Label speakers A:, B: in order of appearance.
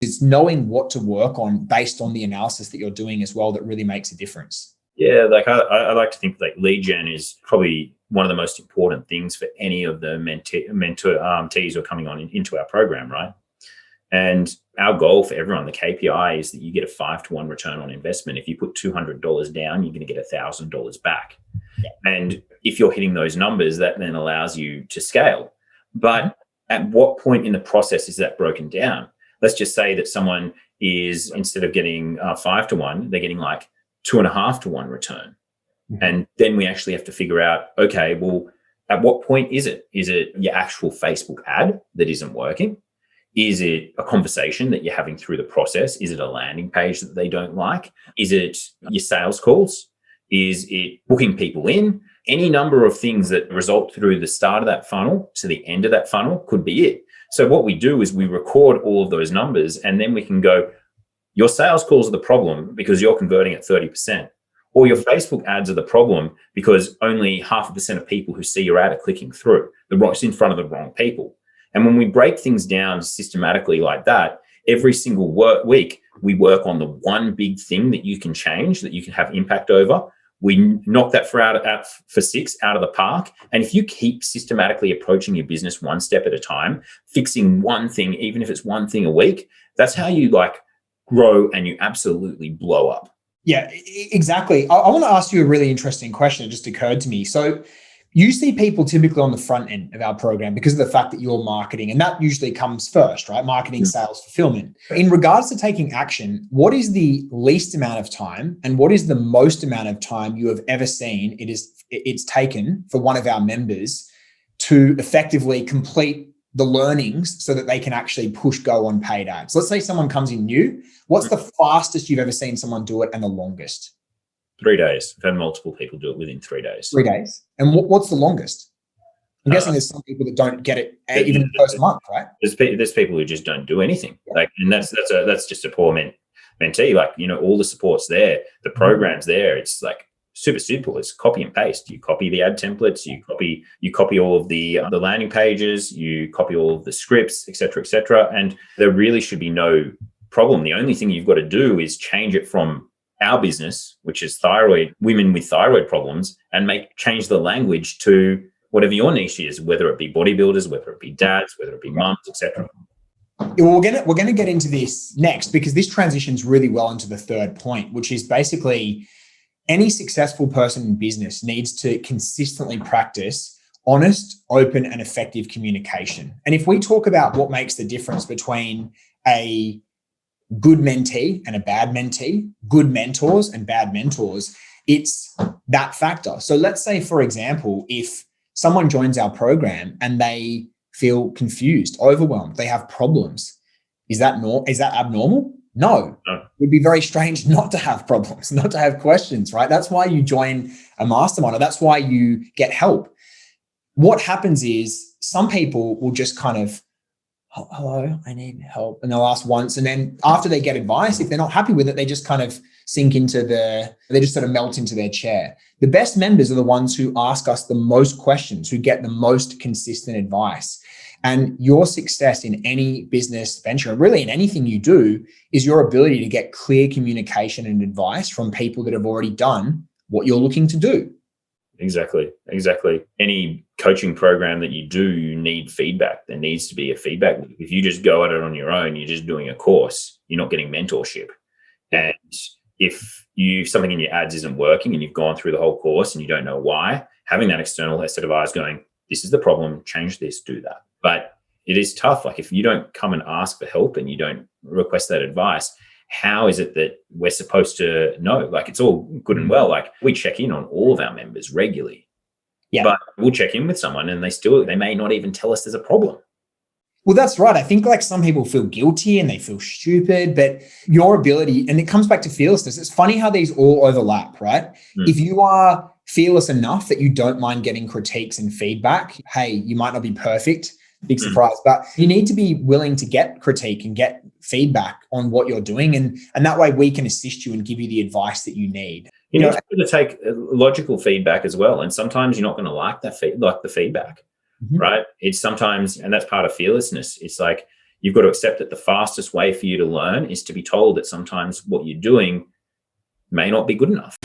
A: It's knowing what to work on based on the analysis that you're doing as well that really makes a difference.
B: Yeah, like I like to think like lead gen is probably one of the most important things for any of the mentees who are coming on into our program, right? And our goal for everyone, the KPI, is that you get a 5-to-1 return on investment. If you put $200 down, you're going to get $1,000 back. Yeah. And if you're hitting those numbers, that then allows you to scale. But at what point in the process is that broken down? Let's just say that someone is, instead of getting 5-to-1, they're getting like 2.5-to-1 return. Mm-hmm. And then we actually have to figure out, okay, well, at what point is it? Is it your actual Facebook ad that isn't working? Is it a conversation that you're having through the process? Is it a landing page that they don't like? Is it your sales calls? Is it booking people in? Any number of things that result through the start of that funnel to the end of that funnel could be it. So what we do is we record all of those numbers, and then we can go, your sales calls are the problem because you're converting at 30%. Or your Facebook ads are the problem because only 0.5% of people who see your ad are clicking through. It's in front of the wrong people. And when we break things down systematically like that, every single week, we work on the one big thing that you can change, that you can have impact over. We knock that for 6 out of the park. And if you keep systematically approaching your business one step at a time, fixing one thing, even if it's one thing a week, that's how you like grow and you absolutely blow up.
A: Yeah, exactly. I want to ask you a really interesting question. It just occurred to me. So you see people typically on the front end of our program because of the fact that you're marketing, and that usually comes first, right? Marketing, sales, fulfillment. In regards to taking action, what is the least amount of time and what is the most amount of time you have ever seen it's taken for one of our members to effectively complete the learnings so that they can actually push go on paid ads? Let's say someone comes in new. What's the fastest you've ever seen someone do it and the longest?
B: 3 days. I've had multiple people do it within 3 days.
A: 3 days. And what's the longest? I'm guessing there's some people that don't get it even the first month, right?
B: There's people who just don't do anything. Yeah. Like, and that's just a poor mentee. Like, all the support's there, the program's there. It's like super simple. It's copy and paste. You copy the ad templates. You copy all of the landing pages. You copy all of the scripts, et cetera, and there really should be no problem. The only thing you've got to do is change it from our business, which is women with thyroid problems, and change the language to whatever your niche is, whether it be bodybuilders, whether it be dads, whether it be mums, etc.
A: We're going to get into this next because this transitions really well into the third point, which is basically any successful person in business needs to consistently practice honest, open, and effective communication. And if we talk about what makes the difference between a good mentee and a bad mentee, good mentors and bad mentors, it's that factor. So let's say, for example, if someone joins our program and they feel confused, overwhelmed, they have problems, is that abnormal? No. It would be very strange not to have problems, not to have questions, right? That's why you join a mastermind, or that's why you get help. What happens is some people will just kind of, hello, I need help. And they'll ask once. And then after they get advice, if they're not happy with it, they just kind of they just sort of melt into their chair. The best members are the ones who ask us the most questions, who get the most consistent advice. And your success in any business venture, and really in anything you do, is your ability to get clear communication and advice from people that have already done what you're looking to do.
B: Exactly. Any coaching program that you do, you need feedback. There needs to be a feedback. If you just go at it on your own, you're just doing a course, you're not getting mentorship. And if something in your ads isn't working and you've gone through the whole course and you don't know why, having that external set of eyes going, this is the problem, change this, do that. But it is tough. Like, if you don't come and ask for help and you don't request that advice, how is it that we're supposed to know? Like, it's all good and well. Like, we check in on all of our members regularly. Yeah. But we'll check in with someone and they may not even tell us there's a problem.
A: Well, that's right. I think like some people feel guilty and they feel stupid, but your ability, and it comes back to fearlessness. It's funny how these all overlap, right? If you are fearless enough that you don't mind getting critiques and feedback, hey, you might not be perfect, big surprise, but you need to be willing to get critique and get feedback on what you're doing. And that way we can assist you and give you the advice that you need.
B: You need to take logical feedback as well. And sometimes you're not going to like the feedback, right? It's sometimes, and that's part of fearlessness. It's like, you've got to accept that the fastest way for you to learn is to be told that sometimes what you're doing may not be good enough.